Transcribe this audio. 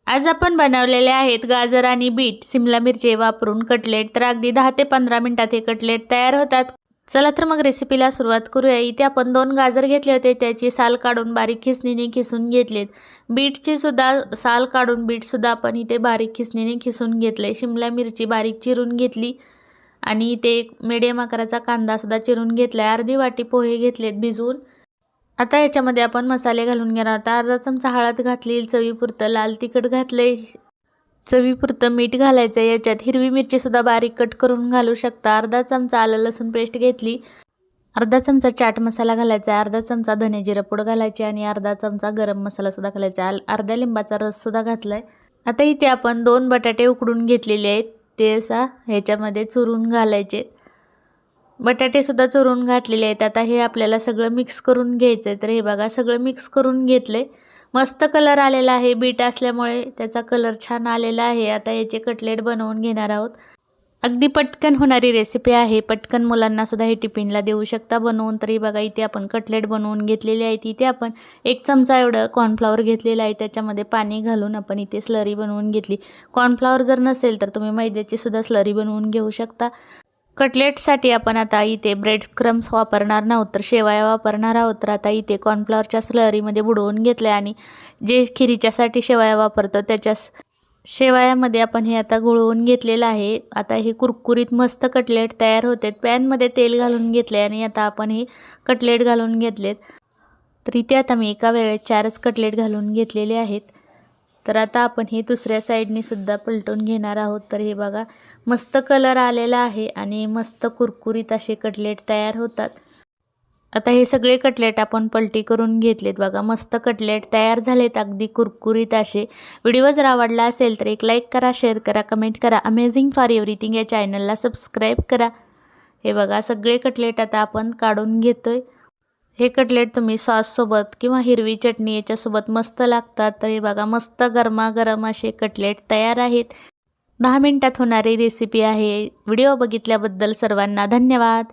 आज आपण बनवलेले आहेत गाजर आणि बीट शिमला मिरची वापरून कटलेट। तर अगदी 10 ते 15 मिनिटात हे कटलेट तयार होतात। चला तर मग रेसिपीला सुरुवात करूया। इथे आपण 2 गाजर घेतले होते, त्याची साल काढून बारीक खिसणीने खिसून घेतलेत। बीटची सुद्धा साल काढून बीट सुद्धा आपण इथे बारीक खिसणीने खिसून घेतले। शिमला मिरची बारीक चिरून घेतली आणि इथे एक मीडियम आकाराचा कांदा सुद्धा चिरून घेतला। अर्धी वाटी पोहे घेतलेत भिजवून। आता याच्यामध्ये आपण मसाले घालून घेणार आहोत। अर्धा चमचा हळद घातली, चवीपुरतं लाल तिखट घातले, चवीपुरतं मीठ घालायचं। याच्यात हिरवी मिरची सुद्धा बारीक कट करून घालू शकता। अर्धा चमचा आलं लसूण पेस्ट घेतली, अर्धा चमचा चाट मसाला घालायचा, अर्धा चमचा धने जिरे पूड घालायची आणि अर्धा चमचा गरम मसाला सुद्धा घालायचा। अर्ध्या लिंबाचा रस सुद्धा घातलाय। आता इथे आपण 2 बटाटे उकडून घेतलेले आहेत, ते असा ह्याच्यामध्ये चुरून घालायचे। बटाटे सुद्धा चुरून घातलेले आहेत। आता हे आपल्याला सगळं मिक्स करून घ्यायचं आहे। तर हे बघा सगळं मिक्स करून घेतले। मस्त कलर आलेला आहे, बीट असल्यामुळे त्याचा कलर छान आलेला आहे। आता याचे कटलेट बनवून घेणार आहोत। अगदी पटकन होणारी रेसिपी आहे, पटकन मुलांना सुद्धा हे टिफिनला देऊ शकता बनवून। तरी बघा इथे आपण कटलेट बनवून घेतलेले आहेत। इथे आपण 1 चमचा एवढं कॉर्नफ्लॉवर घेतलेलं आहे, त्याच्यामध्ये पाणी घालून आपण इथे स्लरी बनवून घेतली। कॉर्नफ्लॉवर जर नसेल तर तुम्ही मैद्याची सुद्धा स्लरी बनवून घेऊ शकता। कटलेटसाठी आपण आता इथे ब्रेड क्रम्स वापरणार नाहोत, तर शेवया वापरणार आहोत। तर आता इथे कॉर्नफ्लॉवरच्या स्लरीमध्ये बुडवून घेतले आणि जे खिरीच्यासाठी शेवया वापरतो त्याच्या शेवयामध्ये आपण हे आता घोळवून घेतलेलं आहे। आता हे कुरकुरीत मस्त कटलेट तयार होते। पॅनमध्ये तेल घालून घेतले आणि आता आपण हे कटलेट घालून घेतलेत। तर इथे आता मी एका वेळेस 4च कटलेट घालून घेतलेले आहेत। तर आता आपण हे दुसऱ्या साईडने सुद्धा पलटून घेणार आहोत। तर हे बघा मस्त कलर आलेला आहे आणि मस्त कुरकुरीत असे कटलेट तयार होतात। आता हे सगळे कटलेट आपण पलटी करून घेतलेत। बघा मस्त कटलेट तयार झालेत, अगदी कुरकुरीत असे। व्हिडिओ जर आवडला असेल तर एक लाईक करा, शेअर करा, कमेंट करा। अमेझिंग फॉर एव्हरीथिंग या चॅनलला सबस्क्राईब करा। हे बघा सगळे कटलेट आता आपण काढून घेतोय। हे कटलेट तुम्ही सॉससोबत किंवा हिरवी चटणी याच्यासोबत मस्त लागतात। तर हे बघा मस्त गरमागरम असे कटलेट तयार आहेत। 10 मिनिटात होणारी रेसिपी आहे। व्हिडिओ बघितल्याबद्दल सर्वांना धन्यवाद।